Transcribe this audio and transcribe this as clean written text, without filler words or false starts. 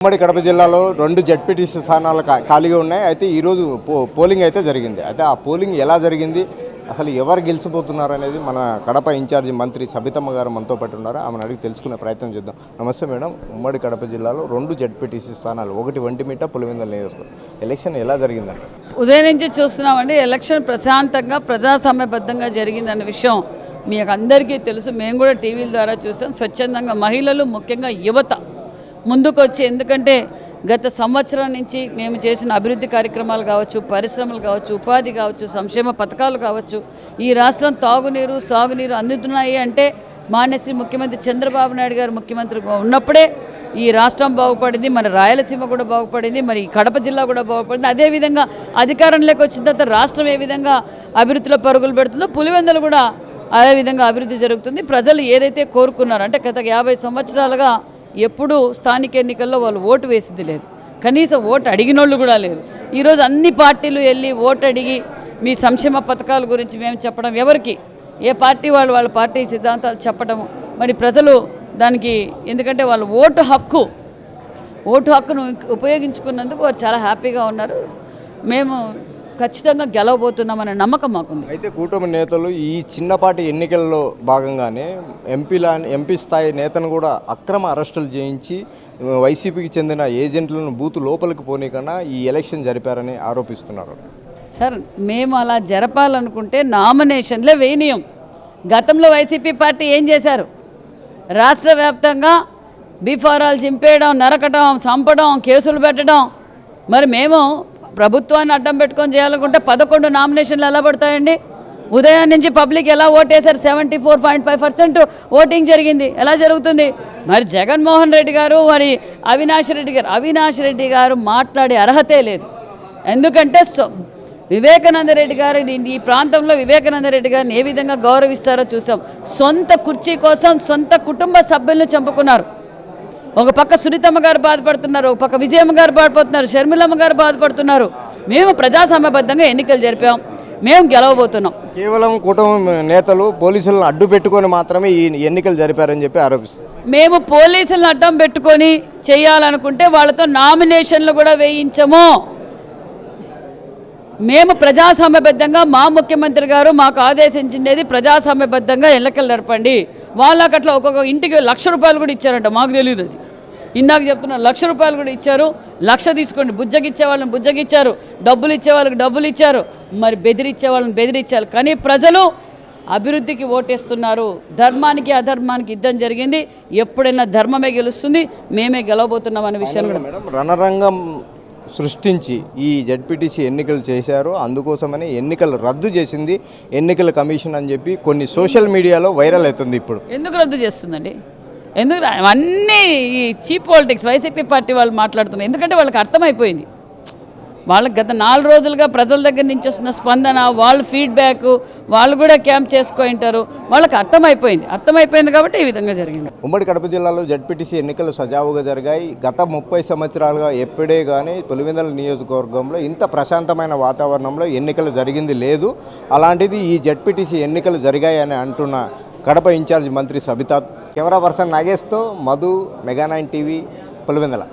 ఉమ్మడి కడప జిల్లాలో 2 జడ్పీటీసీ స్థానాలు ఖాళీగా ఉన్నాయి. అయితే ఈరోజు పోలింగ్ అయితే జరిగింది. అయితే ఆ పోలింగ్ ఎలా జరిగింది, అసలు ఎవరు గెలిచిపోతున్నారు అనేది మన కడప ఇన్ఛార్జి మంత్రి సబితమ్మ గారు మనతో పాటు ఉన్నారు. ఆమెను అడిగి తెలుసుకునే ప్రయత్నం చేద్దాం. నమస్తే మేడం. ఉమ్మడి కడప జిల్లాలో 2 జడ్పీటీసీ స్థానాలు, ఒకటి ఒంటిమిట్ట, పులివెందుల నియోజకవర్గం. ఎలక్షన్ ఎలా జరిగిందండి? ఉదయం నుంచి చూస్తున్నామండి. ఎలక్షన్ ప్రశాంతంగా ప్రజాస్వామ్యబద్ధంగా జరిగిందన్న విషయం మీకు అందరికీ తెలుసు. మేము కూడా టీవీల ద్వారా చూసాం. స్వచ్ఛందంగా మహిళలు, ముఖ్యంగా యువత ముందుకు వచ్చి, ఎందుకంటే గత సంవత్సరం నుంచి మేము చేసిన అభివృద్ధి కార్యక్రమాలు కావచ్చు, పరిశ్రమలు కావచ్చు, ఉపాధి కావచ్చు, సంక్షేమ పథకాలు కావచ్చు, ఈ రాష్ట్రం తాగునీరు, సాగునీరు అందుతున్నాయి అంటే మాన్యశ్రీ ముఖ్యమంత్రి చంద్రబాబు నాయుడు గారు ముఖ్యమంత్రిగా ఉన్నప్పుడే ఈ రాష్ట్రం బాగుపడింది, మన రాయలసీమ కూడా బాగుపడింది, మరి కడప జిల్లా కూడా బాగుపడింది. అదేవిధంగా అధికారంలోకి వచ్చిన తర్వాత రాష్ట్రం ఏ విధంగా అభివృద్ధిలో పరుగులు పెడుతుందో పులివెందులు కూడా అదేవిధంగా అభివృద్ధి జరుగుతుంది. ప్రజలు ఏదైతే కోరుకున్నారో, అంటే గత 50 సంవత్సరాలుగా ఎప్పుడూ స్థానిక ఎన్నికల్లో వాళ్ళు ఓటు వేసింది లేదు, కనీసం ఓటు అడిగినోళ్ళు కూడా లేరు. ఈరోజు అన్ని పార్టీలు వెళ్ళి ఓటు అడిగి మీ సంక్షేమ పథకాల గురించి మేము చెప్పడం, ఎవరికి ఏ పార్టీ వాళ్ళు వాళ్ళ పార్టీ సిద్ధాంతాలు చెప్పడము, మరి ప్రజలు దానికి, ఎందుకంటే వాళ్ళు ఓటు హక్కును ఉపయోగించుకున్నందుకు వారు చాలా హ్యాపీగా ఉన్నారు. మేము ఖచ్చితంగా గెలవబోతున్నామనే నమ్మకం మాకుంది. అయితే కూటమి నేతలు ఈ చిన్నపాటి ఎన్నికల్లో భాగంగానే ఎంపీ స్థాయి నేతను కూడా అక్రమ అరెస్టులు చేయించి వైసీపీకి చెందిన ఏజెంట్లను బూత్ లోపలికి పోనీకన్నా ఈ ఎలక్షన్ జరిపారని ఆరోపిస్తున్నారు. సార్, మేము అలా జరపాలనుకుంటే నామినేషన్లే వేయనీయం. గతంలో వైసీపీ పార్టీ ఏం చేశారు? రాష్ట్ర వ్యాప్తంగా బీఫారాలు చింపేయడం, నరకడం, చంపడం, కేసులు పెట్టడం. మరి మేము ప్రభుత్వాన్ని అడ్డం పెట్టుకొని చేయాలనుకుంటే 11 నామినేషన్లు ఎలా పడతాయండి? ఉదయం నుంచి పబ్లిక్ ఎలా ఓటేశారు? 74.5% ఓటింగ్ జరిగింది. ఎలా జరుగుతుంది? మరి జగన్మోహన్ రెడ్డి గారు, మరి అవినాష్ రెడ్డి గారు మాట్లాడే అర్హతే లేదు. ఎందుకంటే వివేకానంద రెడ్డి గారు ఈ ప్రాంతంలో వివేకానంద రెడ్డి గారిని ఏ విధంగా గౌరవిస్తారో చూసాం. సొంత కుర్చీ కోసం సొంత కుటుంబ సభ్యులను చంపుకున్నారు. ఒక పక్క సునీతమ్మ గారు బాధపడుతున్నారు, ఒక పక్క విజయమ్మ గారు బాధపడుతున్నారు, షర్మిలమ్మ గారు బాధపడుతున్నారు. మేము ప్రజాస్వామ్యబద్ధంగా ఎన్నికలు జరిపాం, మేము గెలవబోతున్నాం. కేవలం కూటమి నేతలు పోలీసులను అడ్డు పెట్టుకొని మాత్రమే ఈ ఎన్నికలు జరిపారని చెప్పి ఆరోపిస్తారు. మేము పోలీసులను అడ్డం పెట్టుకొని చేయాలనుకుంటే వాళ్ళతో నామినేషన్లు కూడా వేయించము. మేము ప్రజాస్వామ్యబద్ధంగా, మా ముఖ్యమంత్రి గారు మాకు ఆదేశించింది ప్రజాస్వామ్యబద్ధంగా ఎన్నికలు జరపండి. వాళ్ళకి అట్లా ఒక్కొక్క ఇంటికి 1,00,000 రూపాయలు కూడా ఇచ్చారంట, మాకు తెలియదు. అది ఇందాక చెప్తున్నారు, 1,00,000 రూపాయలు కూడా ఇచ్చారు. 1,00,000 తీసుకోండి, బుజ్జగిచ్చే వాళ్ళని బుజ్జగిచ్చారు, డబ్బులు ఇచ్చే వాళ్ళకి డబ్బులు ఇచ్చారు, మరి బెదిరించే వాళ్ళని బెదిరించారు. కానీ ప్రజలు అభివృద్ధికి ఓటేస్తున్నారు. ధర్మానికి అధర్మానికి యుద్ధం జరిగింది. ఎప్పుడైనా ధర్మమే గెలుస్తుంది, మేమే గెలవబోతున్నాం అనే విషయాన్ని కూడా మేడం రణరంగం సృష్టించి ఈ జడ్పీటీసీ ఎన్నికలు చేశారు. అందుకోసమని ఎన్నికలు రద్దు చేసింది ఎన్నికల కమిషన్ అని చెప్పి కొన్ని సోషల్ మీడియాలో వైరల్ అవుతుంది. ఇప్పుడు ఎందుకు రద్దు చేస్తుందండి? ఎందుకు? అన్నీ ఈ చీప్ పాలిటిక్స్ వైసీపీ పార్టీ వాళ్ళు మాట్లాడుతున్నారు. ఎందుకంటే వాళ్ళకి అర్థమైపోయింది. వాళ్ళకి గత 4 రోజులుగా ప్రజల దగ్గర నుంచి వస్తున్న స్పందన, వాళ్ళ ఫీడ్బ్యాక్, వాళ్ళు కూడా క్యాంప్ చేసుకుంటారు. వాళ్ళకి అర్థమైపోయింది కాబట్టి ఈ విధంగా జరిగింది. ఉమ్మడి కడప జిల్లాలో జడ్పీటీసీ ఎన్నికలు సజావుగా జరిగాయి. గత 30 సంవత్సరాలుగా ఎప్పుడే కానీ పులివెందుల నియోజకవర్గంలో ఇంత ప్రశాంతమైన వాతావరణంలో ఎన్నికలు జరిగింది లేదు. అలాంటిది ఈ జడ్పీటీసీ ఎన్నికలు జరిగాయని అంటున్న కడప ఇన్ఛార్జ్ మంత్రి సబిత. కెమెరా పర్సన్ నాగేష్తో మధు, మెగా 9 టీవీ, పులివెందుల.